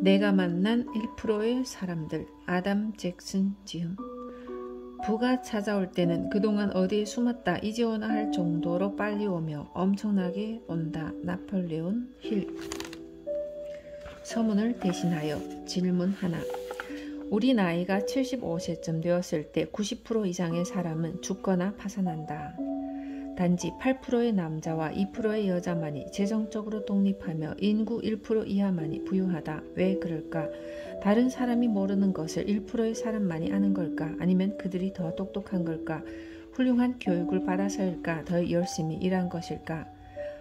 내가 만난 1%의 사람들. 아담 잭슨 지음. 부가 찾아올 때는 그동안 어디에 숨었다 이제 오나 할 정도로 빨리 오며 엄청나게 온다. 나폴레온 힐. 서문을 대신하여 질문 하나. 우리 나이가 75세쯤 되었을 때 90% 이상의 사람은 죽거나 파산한다. 단지 8%의 남자와 2%의 여자만이 재정적으로 독립하며 인구 1% 이하만이 부유하다. 왜 그럴까? 다른 사람이 모르는 것을 1%의 사람만이 아는 걸까? 아니면 그들이 더 똑똑한 걸까? 훌륭한 교육을 받아서일까? 더 열심히 일한 것일까?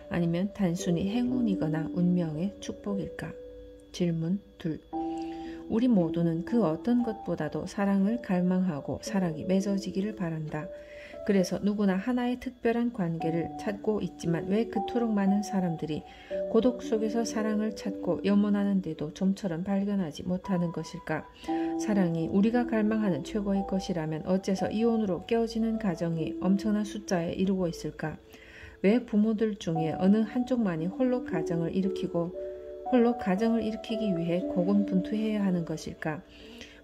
아니면 단순히 행운이거나 운명의 축복일까? 질문 둘. 우리 모두는 그 어떤 것보다도 사랑을 갈망하고 사랑이 맺어지기를 바란다. 그래서 누구나 하나의 특별한 관계를 찾고 있지만 왜 그토록 많은 사람들이 고독 속에서 사랑을 찾고 염원하는데도 좀처럼 발견하지 못하는 것일까? 사랑이 우리가 갈망하는 최고의 것이라면 어째서 이혼으로 깨어지는 가정이 엄청난 숫자에 이르고 있을까? 왜 부모들 중에 어느 한쪽만이 홀로 가정을 일으키기 위해 고군분투해야 하는 것일까?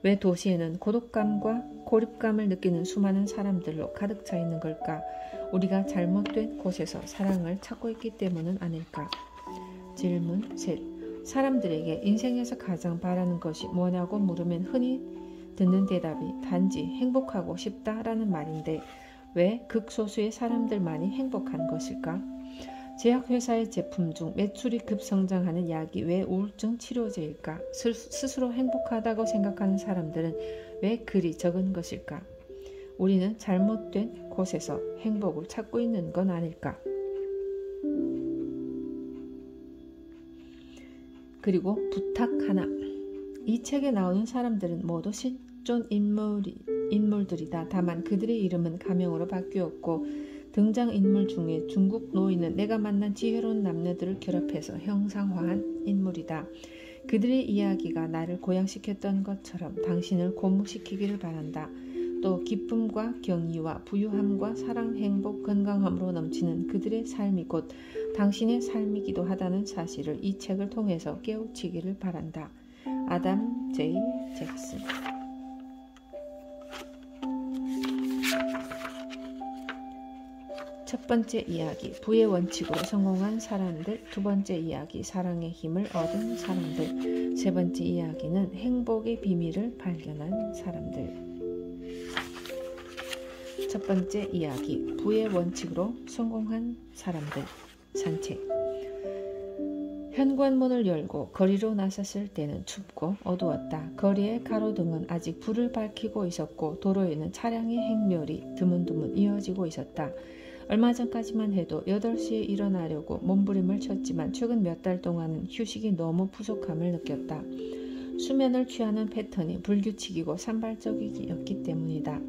왜 도시에는 고독감과 고립감을 느끼는 수많은 사람들로 가득 차 있는 걸까? 우리가 잘못된 곳에서 사랑을 찾고 있기 때문은 아닐까? 질문 셋. 사람들에게 인생에서 가장 바라는 것이 뭐냐고 물으면 흔히 듣는 대답이 단지 행복하고 싶다라는 말인데 왜 극소수의 사람들만이 행복한 것일까? 제약회사의 제품 중 매출이 급성장하는 약이 왜 우울증 치료제일까? 스스로 행복하다고 생각하는 사람들은 왜 그리 적은 것일까? 우리는 잘못된 곳에서 행복을 찾고 있는 건 아닐까? 그리고 부탁 하나. 이 책에 나오는 사람들은 모두 실존 인물들이다. 다만 그들의 이름은 가명으로 바뀌었고 등장인물 중에 중국 노인은 내가 만난 지혜로운 남녀들을 결합해서 형상화한 인물이다. 그들의 이야기가 나를 고양시켰던 것처럼 당신을 고무시키기를 바란다. 또 기쁨과 경의와 부유함과 사랑, 행복, 건강함으로 넘치는 그들의 삶이 곧 당신의 삶이기도 하다는 사실을 이 책을 통해서 깨우치기를 바란다. 아담 제이 잭슨. 첫 번째 이야기, 부의 원칙으로 성공한 사람들. 두 번째 이야기, 사랑의 힘을 얻은 사람들. 세 번째 이야기는 행복의 비밀을 발견한 사람들. 첫 번째 이야기, 부의 원칙으로 성공한 사람들. 산책. 현관문을 열고 거리로 나섰을 때는 춥고 어두웠다. 거리의 가로등은 아직 불을 밝히고 있었고 도로에는 차량의 행렬이 드문드문 이어지고 있었다. 얼마 전까지만 해도 8시에 일어나려고 몸부림을 쳤지만 최근 몇 달 동안은 휴식이 너무 부족함을 느꼈다. 수면을 취하는 패턴이 불규칙이고 산발적이었기 때문이다.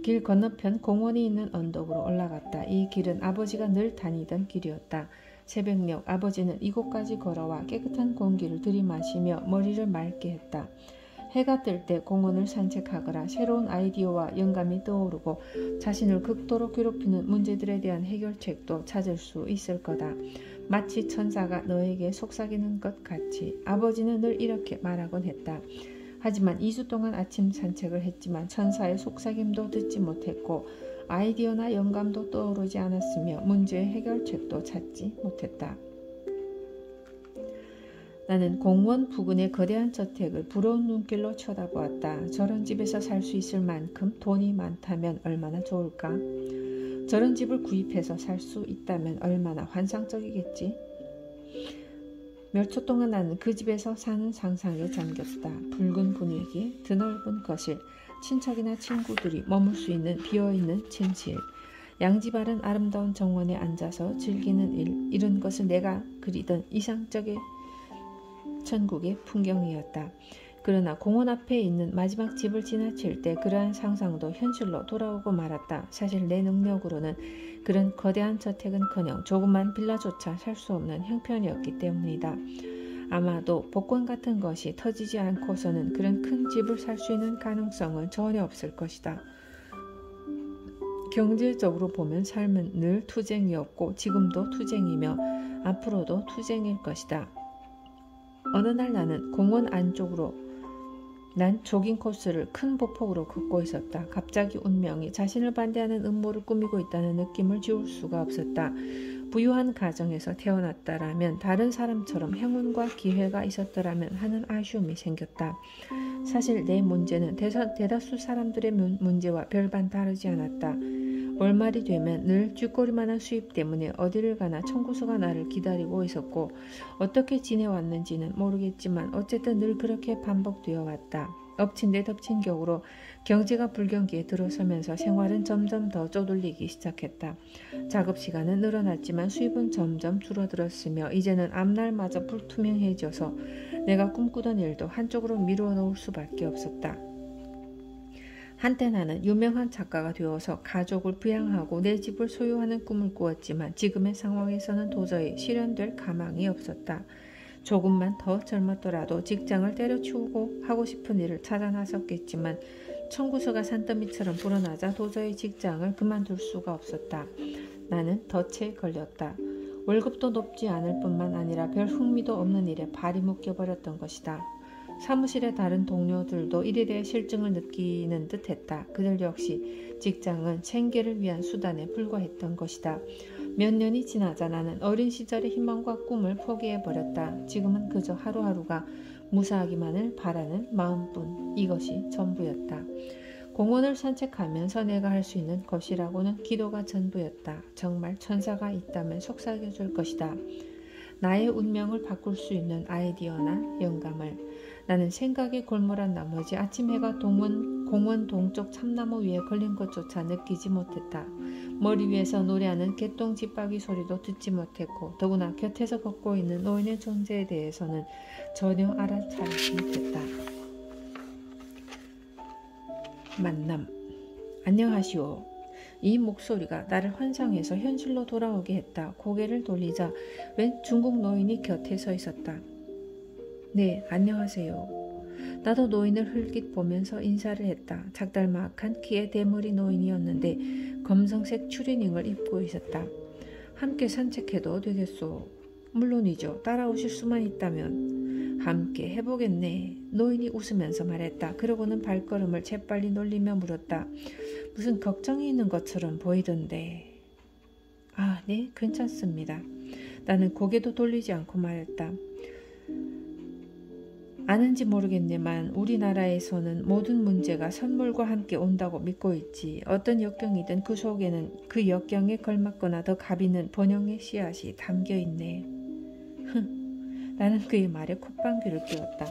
길 건너편 공원이 있는 언덕으로 올라갔다. 이 길은 아버지가 늘 다니던 길이었다. 새벽녘 아버지는 이곳까지 걸어와 깨끗한 공기를 들이마시며 머리를 맑게 했다. 해가 뜰 때 공원을 산책하거나 새로운 아이디어와 영감이 떠오르고 자신을 극도로 괴롭히는 문제들에 대한 해결책도 찾을 수 있을 거다. 마치 천사가 너에게 속삭이는 것 같이. 아버지는 늘 이렇게 말하곤 했다. 하지만 2주 동안 아침 산책을 했지만 천사의 속삭임도 듣지 못했고 아이디어나 영감도 떠오르지 않았으며 문제의 해결책도 찾지 못했다. 나는 공원 부근의 거대한 저택을 부러운 눈길로 쳐다보았다. 저런 집에서 살 수 있을 만큼 돈이 많다면 얼마나 좋을까? 저런 집을 구입해서 살 수 있다면 얼마나 환상적이겠지? 몇 초 동안 나는 그 집에서 사는 상상에 잠겼다. 붉은 분위기, 드넓은 거실, 친척이나 친구들이 머물 수 있는 비어있는 침실, 양지바른 아름다운 정원에 앉아서 즐기는 일, 이런 것을 내가 그리던 이상적인 천국의 풍경이었다. 그러나 공원 앞에 있는 마지막 집을 지나칠 때 그러한 상상도 현실로 돌아오고 말았다. 사실 내 능력으로는 그런 거대한 저택은커녕 조그만 빌라조차 살 수 없는 형편이었기 때문이다. 아마도 복권 같은 것이 터지지 않고서는 그런 큰 집을 살 수 있는 가능성은 전혀 없을 것이다. 경제적으로 보면 삶은 늘 투쟁이었고 지금도 투쟁이며 앞으로도 투쟁일 것이다. 어느 날 나는 공원 안쪽으로 난 조깅 코스를 큰 보폭으로 걷고 있었다. 갑자기 운명이 자신을 반대하는 음모를 꾸미고 있다는 느낌을 지울 수가 없었다. 부유한 가정에서 태어났다라면, 다른 사람처럼 행운과 기회가 있었더라면 하는 아쉬움이 생겼다. 사실 내 문제는 대다수 사람들의 문제와 별반 다르지 않았다. 월말이 되면 늘 쥐꼬리만한 수입 때문에 어디를 가나 청구서가 나를 기다리고 있었고, 어떻게 지내왔는지는 모르겠지만 어쨌든 늘 그렇게 반복되어 왔다. 엎친 데 덮친 격으로 경제가 불경기에 들어서면서 생활은 점점 더 쪼들리기 시작했다. 작업시간은 늘어났지만 수입은 점점 줄어들었으며 이제는 앞날마저 불투명해져서 내가 꿈꾸던 일도 한쪽으로 미루어 놓을 수밖에 없었다. 한때 나는 유명한 작가가 되어서 가족을 부양하고 내 집을 소유하는 꿈을 꾸었지만 지금의 상황에서는 도저히 실현될 가망이 없었다. 조금만 더 젊었더라도 직장을 때려치우고 하고 싶은 일을 찾아 나섰겠지만 청구서가 산더미처럼 불어나자 도저히 직장을 그만둘 수가 없었다. 나는 덫에 걸렸다. 월급도 높지 않을 뿐만 아니라 별 흥미도 없는 일에 발이 묶여버렸던 것이다. 사무실의 다른 동료들도 이에 대해 실증을 느끼는 듯 했다. 그들 역시 직장은 생계를 위한 수단에 불과했던 것이다. 몇 년이 지나자 나는 어린 시절의 희망과 꿈을 포기해버렸다. 지금은 그저 하루하루가 무사하기만을 바라는 마음뿐. 이것이 전부였다. 공원을 산책하면서 내가 할 수 있는 것이라고는 기도가 전부였다. 정말 천사가 있다면 속삭여줄 것이다. 나의 운명을 바꿀 수 있는 아이디어나 영감을. 나는 생각에 골몰한 나머지 아침 해가 공원 동쪽 참나무 위에 걸린 것조차 느끼지 못했다. 머리 위에서 노래하는 개똥 집박이 소리도 듣지 못했고, 더구나 곁에서 걷고 있는 노인의 존재에 대해서는 전혀 알아차리지 못했다. 만남. 안녕하시오. 이 목소리가 나를 환상에서 현실로 돌아오게 했다. 고개를 돌리자 웬 중국 노인이 곁에 서 있었다. 네, 안녕하세요. 나도 노인을 흘깃 보면서 인사를 했다. 작달막한 키의 대머리 노인이었는데 검정색 추리닝을 입고 있었다. 함께 산책해도 되겠소? 물론이죠. 따라오실 수만 있다면. 함께 해보겠네. 노인이 웃으면서 말했다. 그러고는 발걸음을 재빨리 놀리며 물었다. 무슨 걱정이 있는 것처럼 보이던데. 아, 네, 괜찮습니다. 나는 고개도 돌리지 않고 말했다. 아는지 모르겠네만 우리나라에서는 모든 문제가 선물과 함께 온다고 믿고 있지. 어떤 역경이든 그 속에는 그 역경에 걸맞거나 더 값있는 번영의 씨앗이 담겨있네. 나는 그의 말에 콧방귀를 뀌었다.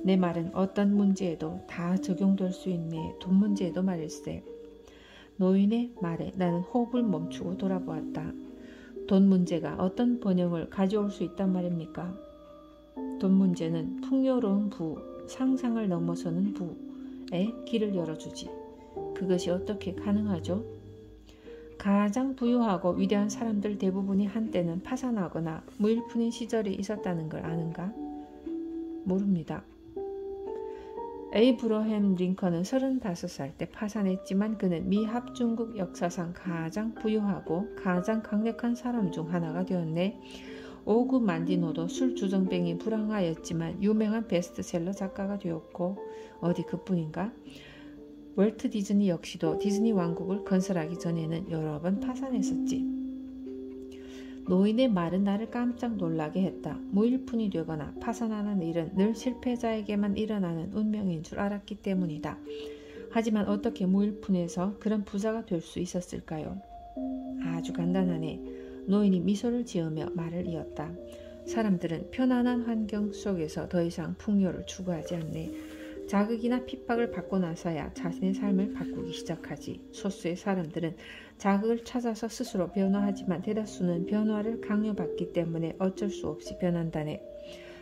내 말은 어떤 문제에도 다 적용될 수 있네. 돈 문제에도 말일세. 노인의 말에 나는 호흡을 멈추고 돌아보았다. 돈 문제가 어떤 번영을 가져올 수 있단 말입니까? 돈 문제는 풍요로운 부, 상상을 넘어서는 부에 길을 열어주지. 그것이 어떻게 가능하죠? 가장 부유하고 위대한 사람들 대부분이 한때는 파산하거나 무일푼인 시절이 있었다는 걸 아는가? 모릅니다. 에이브러햄 링컨은 35살 때 파산했지만 그는 미 합중국 역사상 가장 부유하고 가장 강력한 사람 중 하나가 되었네. 오구 만디노도 술주정뱅이 불황하였지만 유명한 베스트셀러 작가가 되었고 어디 그뿐인가? 월트 디즈니 역시도 디즈니 왕국을 건설하기 전에는 여러 번 파산했었지. 노인의 말은 나를 깜짝 놀라게 했다. 무일푼이 되거나 파산하는 일은 늘 실패자에게만 일어나는 운명인 줄 알았기 때문이다. 하지만 어떻게 무일푼에서 그런 부자가 될 수 있었을까요? 아주 간단하네. 노인이 미소를 지으며 말을 이었다. 사람들은 편안한 환경 속에서 더 이상 풍요를 추구하지 않네. 자극이나 핍박을 받고 나서야 자신의 삶을 바꾸기 시작하지. 소수의 사람들은 자극을 찾아서 스스로 변화하지만 대다수는 변화를 강요받기 때문에 어쩔 수 없이 변한다네.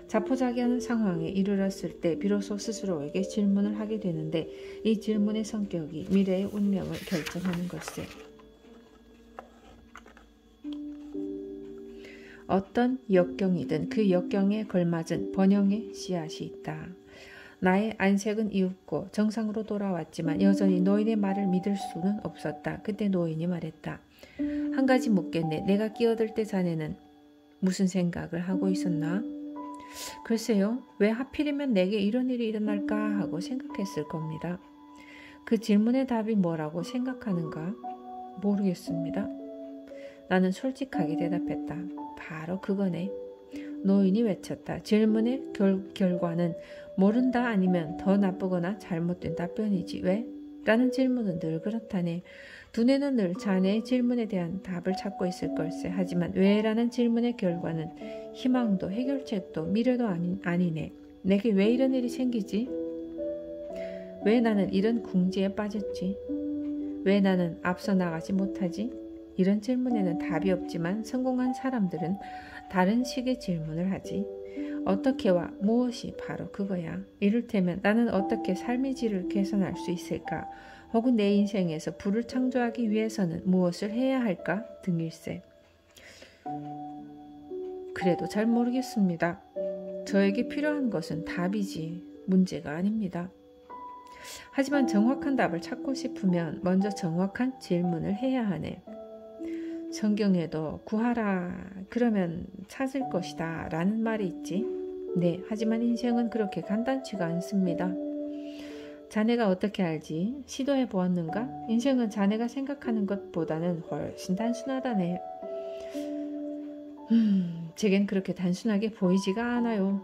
자포자기하는 상황에 이르렀을 때 비로소 스스로에게 질문을 하게 되는데 이 질문의 성격이 미래의 운명을 결정하는 것세. 어떤 역경이든 그 역경에 걸맞은 번영의 씨앗이 있다. 나의 안색은 이윽고 정상으로 돌아왔지만 여전히 노인의 말을 믿을 수는 없었다. 그때 노인이 말했다. 한 가지 묻겠네. 내가 끼어들 때 자네는 무슨 생각을 하고 있었나? 글쎄요, 왜 하필이면 내게 이런 일이 일어날까 하고 생각했을 겁니다. 그 질문의 답이 뭐라고 생각하는가? 모르겠습니다. 나는 솔직하게 대답했다. 바로 그거네. 노인이 외쳤다. 질문의 결과는 모른다 아니면 더 나쁘거나 잘못된 답변이지 왜? 라는 질문은 늘 그렇다네. 두뇌는 늘 자네의 질문에 대한 답을 찾고 있을 걸세. 하지만 왜? 라는 질문의 결과는 희망도 해결책도 미래도 아니네. 내게 왜 이런 일이 생기지? 왜 나는 이런 궁지에 빠졌지? 왜 나는 앞서 나가지 못하지? 이런 질문에는 답이 없지만 성공한 사람들은 다른 식의 질문을 하지. 어떻게와 무엇이 바로 그거야. 이를테면 나는 어떻게 삶의 질을 개선할 수 있을까? 혹은 내 인생에서 부를 창조하기 위해서는 무엇을 해야 할까? 등일세. 그래도 잘 모르겠습니다. 저에게 필요한 것은 답이지 문제가 아닙니다. 하지만 정확한 답을 찾고 싶으면 먼저 정확한 질문을 해야 하네. 성경에도 구하라 그러면 찾을 것이다 라는 말이 있지. 네, 하지만 인생은 그렇게 간단치가 않습니다. 자네가 어떻게 알지? 시도해 보았는가? 인생은 자네가 생각하는 것보다는 훨씬 단순하다네. 제겐 그렇게 단순하게 보이지가 않아요.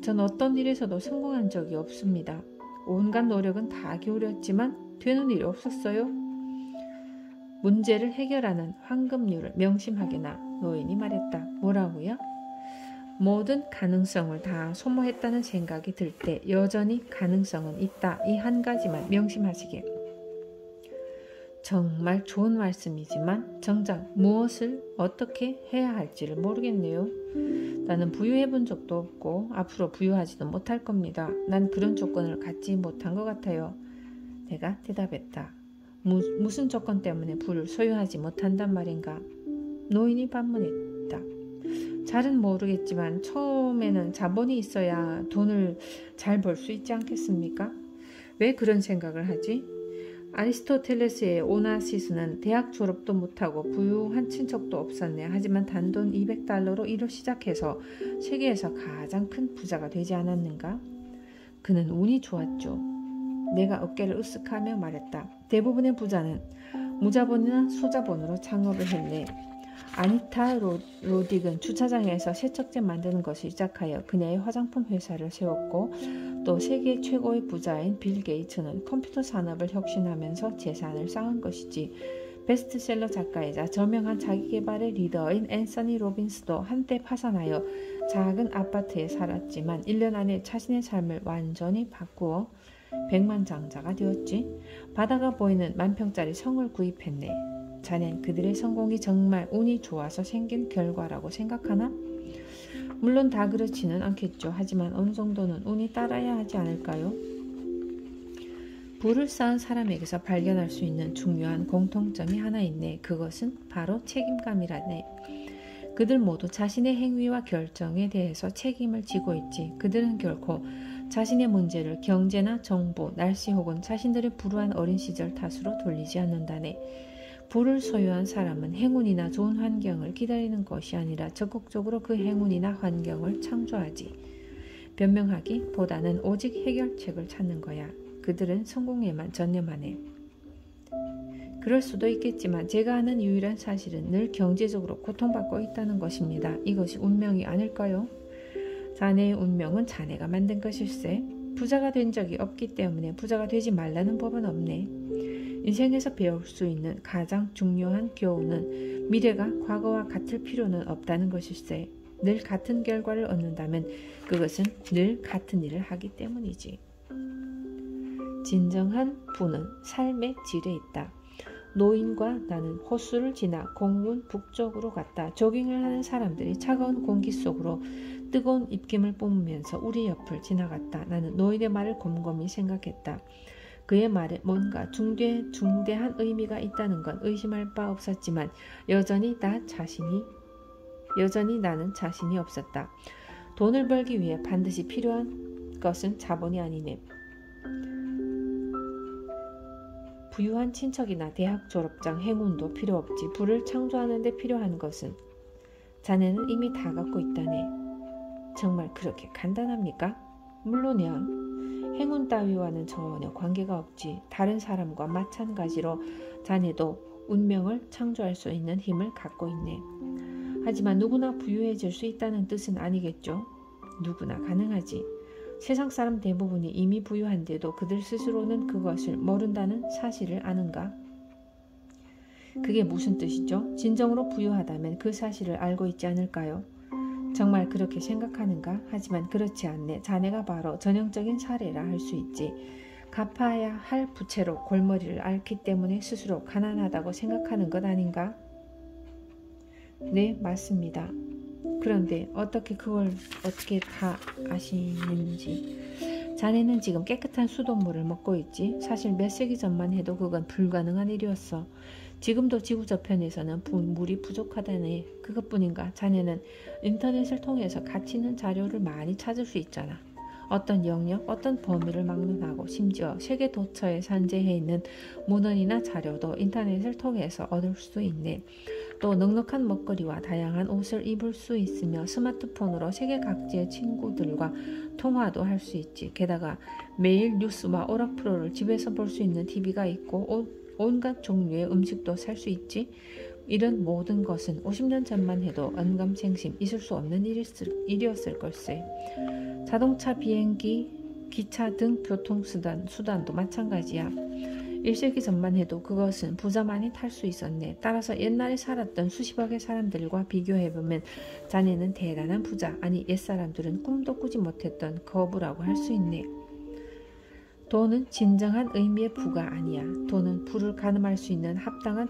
전 어떤 일에서도 성공한 적이 없습니다. 온갖 노력은 다 기울였지만 되는 일이 없었어요. 문제를 해결하는 황금률을 명심하게나. 노인이 말했다. 뭐라고요? 모든 가능성을 다 소모했다는 생각이 들 때 여전히 가능성은 있다. 이 한 가지만 명심하시게. 정말 좋은 말씀이지만 정작 무엇을 어떻게 해야 할지를 모르겠네요. 나는 부유해 본 적도 없고 앞으로 부유하지도 못할 겁니다. 난 그런 조건을 갖지 못한 것 같아요. 내가 대답했다. 무슨 조건 때문에 부를 소유하지 못한단 말인가? 노인이 반문했다. 잘은 모르겠지만 처음에는 자본이 있어야 돈을 잘 벌 수 있지 않겠습니까? 왜 그런 생각을 하지? 아리스토텔레스의 오나시스는 대학 졸업도 못하고 부유한 친척도 없었네. 하지만 단돈 200달러로 일을 시작해서 세계에서 가장 큰 부자가 되지 않았는가? 그는 운이 좋았죠. 내가 어깨를 으쓱하며 말했다. 대부분의 부자는 무자본이나 소자본으로 창업을 했네. 아니타 로딕은 주차장에서 세척제 만드는 것을 시작하여 그녀의 화장품 회사를 세웠고 또 세계 최고의 부자인 빌 게이츠는 컴퓨터 산업을 혁신하면서 재산을 쌓은 것이지. 베스트셀러 작가이자 저명한 자기계발의 리더인 앤서니 로빈스도 한때 파산하여 작은 아파트에 살았지만 1년 안에 자신의 삶을 완전히 바꾸어 백만장자가 되었지. 바다가 보이는 만평짜리 성을 구입했네. 자넨 그들의 성공이 정말 운이 좋아서 생긴 결과라고 생각하나? 물론 다 그렇지는 않겠죠. 하지만 어느 정도는 운이 따라야 하지 않을까요? 부를 쌓은 사람에게서 발견할 수 있는 중요한 공통점이 하나 있네. 그것은 바로 책임감이라네. 그들 모두 자신의 행위와 결정에 대해서 책임을 지고 있지. 그들은 결코 자신의 문제를 경제나 정부, 날씨 혹은 자신들의 불우한 어린 시절 탓으로 돌리지 않는다네. 부를 소유한 사람은 행운이나 좋은 환경을 기다리는 것이 아니라 적극적으로 그 행운이나 환경을 창조하지. 변명하기보다는 오직 해결책을 찾는 거야. 그들은 성공에만 전념하네. 그럴 수도 있겠지만 제가 아는 유일한 사실은 늘 경제적으로 고통받고 있다는 것입니다. 이것이 운명이 아닐까요? 자네의 운명은 자네가 만든 것일세. 부자가 된 적이 없기 때문에 부자가 되지 말라는 법은 없네. 인생에서 배울 수 있는 가장 중요한 교훈은 미래가 과거와 같을 필요는 없다는 것일세. 늘 같은 결과를 얻는다면 그것은 늘 같은 일을 하기 때문이지. 진정한 부는 삶의 질에 있다. 노인과 나는 호수를 지나 공문 북쪽으로 갔다. 조깅을 하는 사람들이 차가운 공기 속으로 뜨거운 입김을 뿜으면서 우리 옆을 지나갔다. 나는 노인의 말을 곰곰이 생각했다. 그의 말에 뭔가 중대한 의미가 있다는 건 의심할 바 없었지만 여전히 나는 자신이 없었다. 돈을 벌기 위해 반드시 필요한 것은 자본이 아니네. 부유한 친척이나 대학 졸업장, 행운도 필요 없지. 부를 창조하는 데 필요한 것은 자네는 이미 다 갖고 있다네. 정말 그렇게 간단합니까? 물론이야. 행운 따위와는 전혀 관계가 없지. 다른 사람과 마찬가지로 자네도 운명을 창조할 수 있는 힘을 갖고 있네. 하지만 누구나 부유해질 수 있다는 뜻은 아니겠죠? 누구나 가능하지. 세상 사람 대부분이 이미 부유한데도 그들 스스로는 그것을 모른다는 사실을 아는가? 그게 무슨 뜻이죠? 진정으로 부유하다면 그 사실을 알고 있지 않을까요? 정말 그렇게 생각하는가? 하지만 그렇지 않네. 자네가 바로 전형적인 사례라 할 수 있지. 갚아야 할 부채로 골머리를 앓기 때문에 스스로 가난하다고 생각하는 것 아닌가? 네, 맞습니다. 그런데 그걸 어떻게 다 아시는지. 자네는 지금 깨끗한 수돗물을 먹고 있지. 사실 몇 세기 전만 해도 그건 불가능한 일이었어. 지금도 지구 저편에서는 물이 부족하다네. 그것뿐인가? 자네는 인터넷을 통해서 가치 있는 자료를 많이 찾을 수 있잖아. 어떤 영역, 어떤 범위를 막론하고 심지어 세계 도처에 산재해 있는 문헌이나 자료도 인터넷을 통해서 얻을 수 있네. 또 넉넉한 먹거리와 다양한 옷을 입을 수 있으며 스마트폰으로 세계 각지의 친구들과 통화도 할 수 있지. 게다가 매일 뉴스와 오락 프로를 집에서 볼 수 있는 TV가 있고 온갖 종류의 음식도 살 수 있지. 이런 모든 것은 50년 전만 해도 언감생심 있을 수 없는 일이었을 걸세. 자동차, 비행기, 기차 등 교통수단도 마찬가지야. 1세기 전만 해도 그것은 부자만이 탈 수 있었네. 따라서 옛날에 살았던 수십억의 사람들과 비교해보면 자네는 대단한 부자, 아니 옛사람들은 꿈도 꾸지 못했던 거부라고 할 수 있네. 돈은 진정한 의미의 부가 아니야. 돈은 부를 가늠할 수 있는 합당한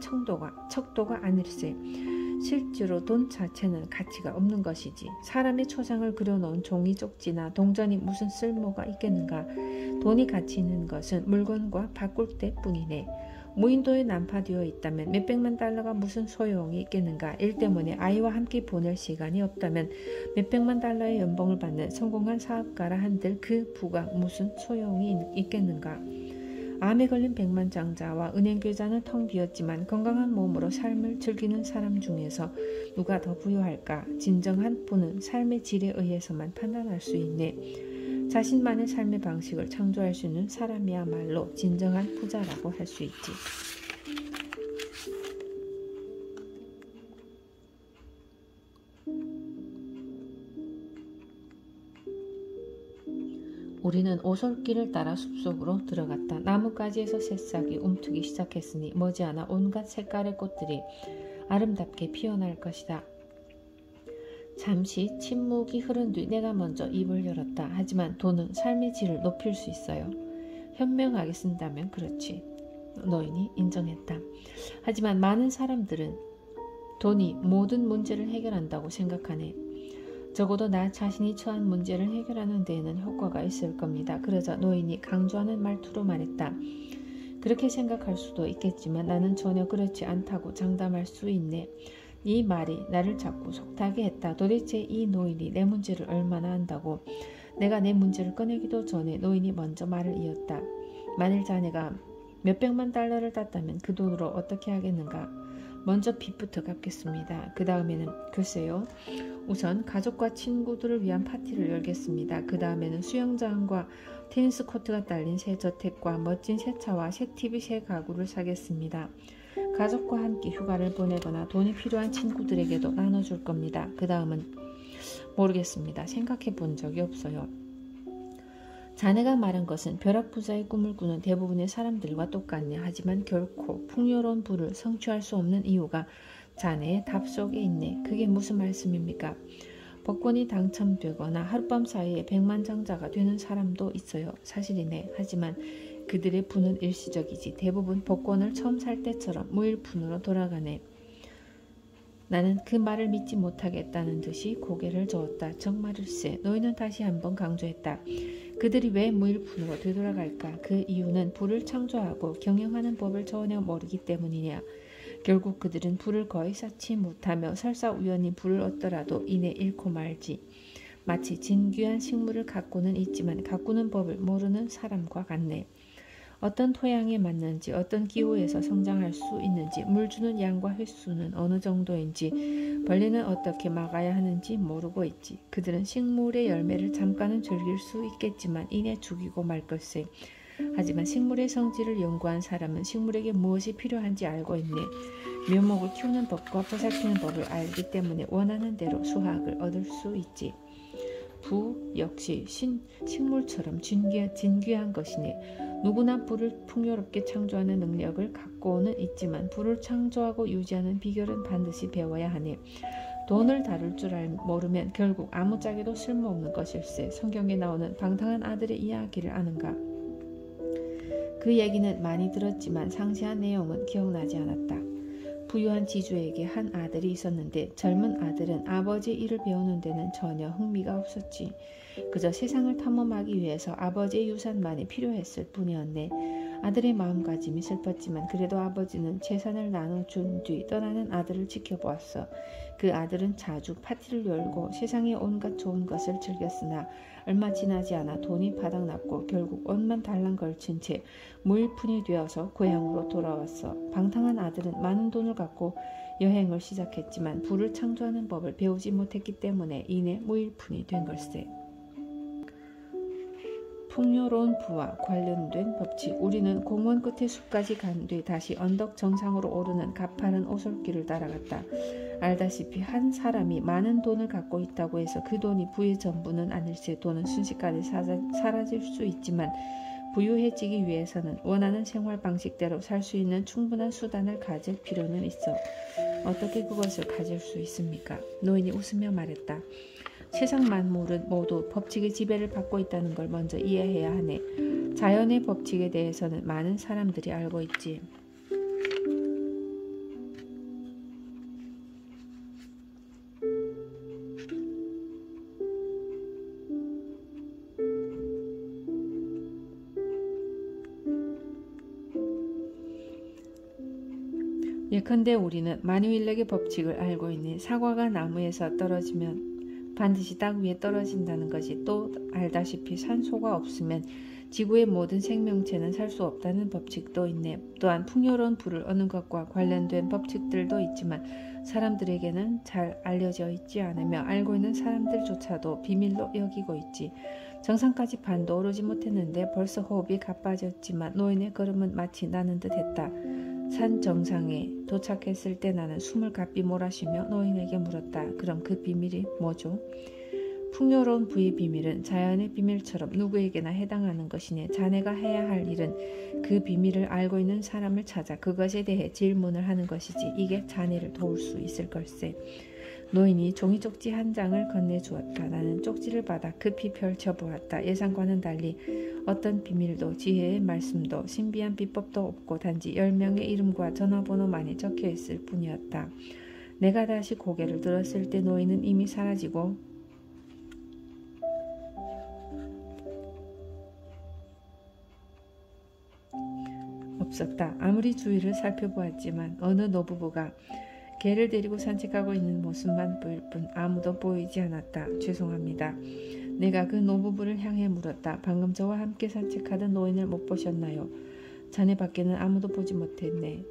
척도가 아닐세. 실제로 돈 자체는 가치가 없는 것이지. 사람의 초상을 그려놓은 종이 쪽지나 동전이 무슨 쓸모가 있겠는가. 돈이 가치 있는 것은 물건과 바꿀 때뿐이네. 무인도에 난파되어 있다면 몇백만 달러가 무슨 소용이 있겠는가. 일 때문에 아이와 함께 보낼 시간이 없다면 몇백만 달러의 연봉을 받는 성공한 사업가라 한들 그 부가 무슨 소용이 있겠는가. 암에 걸린 백만장자와 은행계좌는 텅 비었지만 건강한 몸으로 삶을 즐기는 사람 중에서 누가 더 부유할까? 진정한 부는 삶의 질에 의해서만 판단할 수 있네. 자신만의 삶의 방식을 창조할 수 있는 사람이야말로 진정한 부자라고 할 수 있지. 우리는 오솔길을 따라 숲속으로 들어갔다. 나뭇가지에서 새싹이 움트기 시작했으니 머지않아 온갖 색깔의 꽃들이 아름답게 피어날 것이다. 잠시 침묵이 흐른 뒤 내가 먼저 입을 열었다. 하지만 돈은 삶의 질을 높일 수 있어요. 현명하게 쓴다면 그렇지. 노인이 인정했다. 하지만 많은 사람들은 돈이 모든 문제를 해결한다고 생각하네. 적어도 나 자신이 처한 문제를 해결하는 데에는 효과가 있을 겁니다. 그러자 노인이 강조하는 말투로 말했다. 그렇게 생각할 수도 있겠지만 나는 전혀 그렇지 않다고 장담할 수 있네. 이 말이 나를 자꾸 속타게 했다. 도대체 이 노인이 내 문제를 얼마나 안다고. 내가 내 문제를 꺼내기도 전에 노인이 먼저 말을 이었다. 만일 자네가 몇백만 달러를 땄다면 그 돈으로 어떻게 하겠는가? 먼저 빚부터 갚겠습니다. 그 다음에는 글쎄요. 우선 가족과 친구들을 위한 파티를 열겠습니다. 그 다음에는 수영장과 테니스 코트가 딸린 새 저택과 멋진 새 차와 새 TV, 새 가구를 사겠습니다. 가족과 함께 휴가를 보내거나 돈이 필요한 친구들에게도 나눠줄 겁니다. 그 다음은 모르겠습니다. 생각해 본 적이 없어요. 자네가 말한 것은 벼락부자의 꿈을 꾸는 대부분의 사람들과 똑같네. 하지만 결코 풍요로운 부를 성취할 수 없는 이유가 자네의 답 속에 있네. 그게 무슨 말씀입니까? 복권이 당첨되거나 하룻밤 사이에 백만장자가 되는 사람도 있어요. 사실이네. 하지만 그들의 부는 일시적이지. 대부분 복권을 처음 살 때처럼 무일푼으로 돌아가네. 나는 그 말을 믿지 못하겠다는 듯이 고개를 저었다. 정말일세. 노인은 다시 한번 강조했다. 그들이 왜 무일푼으로 되돌아갈까? 그 이유는 부를 창조하고 경영하는 법을 전혀 모르기 때문이냐. 결국 그들은 부를 거의 쌓지 못하며 설사 우연히 부를 얻더라도 이내 잃고 말지. 마치 진귀한 식물을 가꾸는 있지만 가꾸는 법을 모르는 사람과 같네. 어떤 토양에 맞는지, 어떤 기후에서 성장할 수 있는지, 물 주는 양과 횟수는 어느 정도인지, 벌레는 어떻게 막아야 하는지 모르고 있지. 그들은 식물의 열매를 잠깐은 즐길 수 있겠지만 이내 죽이고 말 것을. 하지만 식물의 성질을 연구한 사람은 식물에게 무엇이 필요한지 알고 있네. 묘목을 키우는 법과 보살피는 법을 알기 때문에 원하는 대로 수확을 얻을 수 있지. 부 역시 식물처럼 진귀한 것이네. 누구나 불을 풍요롭게 창조하는 능력을 갖고는 있지만 불을 창조하고 유지하는 비결은 반드시 배워야 하네. 돈을 다룰 줄 모르면 결국 아무짝에도 쓸모없는 것일세. 성경에 나오는 방탕한 아들의 이야기를 아는가? 그 얘기는 많이 들었지만 상세한 내용은 기억나지 않았다. 부유한 지주에게 한 아들이 있었는데 젊은 아들은 아버지의 일을 배우는 데는 전혀 흥미가 없었지. 그저 세상을 탐험하기 위해서 아버지의 유산만이 필요했을 뿐이었네. 아들의 마음가짐이 슬펐지만 그래도 아버지는 재산을 나눠준 뒤 떠나는 아들을 지켜보았어. 그 아들은 자주 파티를 열고 세상의 온갖 좋은 것을 즐겼으나 얼마 지나지 않아 돈이 바닥났고 결국 옷만 달랑 걸친 채 무일푼이 되어서 고향으로 돌아왔어. 방탕한 아들은 많은 돈을 갖고 여행을 시작했지만 불을 창조하는 법을 배우지 못했기 때문에 이내 무일푼이 된 걸세. 풍요로운 부와 관련된 법칙. 우리는 공원 끝에 숲까지 간 뒤 다시 언덕 정상으로 오르는 가파른 오솔길을 따라갔다. 알다시피 한 사람이 많은 돈을 갖고 있다고 해서 그 돈이 부의 전부는 아닐세. 돈은 순식간에 사라질 수 있지만 부유해지기 위해서는 원하는 생활 방식대로 살 수 있는 충분한 수단을 가질 필요는 있어. 어떻게 그것을 가질 수 있습니까? 노인이 웃으며 말했다. 세상 만물은 모두 법칙의 지배를 받고 있다는 걸 먼저 이해해야 하네. 자연의 법칙에 대해서는 많은 사람들이 알고 있지. 예컨대 우리는 만유인력의 법칙을 알고 있니? 사과가 나무에서 떨어지면 반드시 땅 위에 떨어진다는 것이, 또 알다시피 산소가 없으면 지구의 모든 생명체는 살 수 없다는 법칙도 있네. 또한 풍요로운 불을 얻는 것과 관련된 법칙들도 있지만 사람들에게는 잘 알려져 있지 않으며 알고 있는 사람들조차도 비밀로 여기고 있지. 정상까지 반도 오르지 못했는데 벌써 호흡이 가빠졌지만 노인의 걸음은 마치 나는 듯 했다. 산 정상에 도착했을 때 나는 숨을 가삐 몰아쉬며 노인에게 물었다. 그럼 그 비밀이 뭐죠? 풍요로운 부의 비밀은 자연의 비밀처럼 누구에게나 해당하는 것이니 자네가 해야 할 일은 그 비밀을 알고 있는 사람을 찾아 그것에 대해 질문을 하는 것이지. 이게 자네를 도울 수 있을 걸세. 노인이 종이 쪽지 한 장을 건네주었다. 나는 쪽지를 받아 급히 펼쳐보았다. 예상과는 달리 어떤 비밀도 지혜의 말씀도 신비한 비법도 없고 단지 10명의 이름과 전화번호만이 적혀있을 뿐이었다. 내가 다시 고개를 들었을 때 노인은 이미 사라지고 없었다. 아무리 주위를 살펴보았지만 어느 노부부가 개를 데리고 산책하고 있는 모습만 보일 뿐 아무도 보이지 않았다. 죄송합니다. 내가 그 노부부를 향해 물었다. 방금 저와 함께 산책하던 노인을 못 보셨나요? 자네 밖에는 아무도 보지 못했네.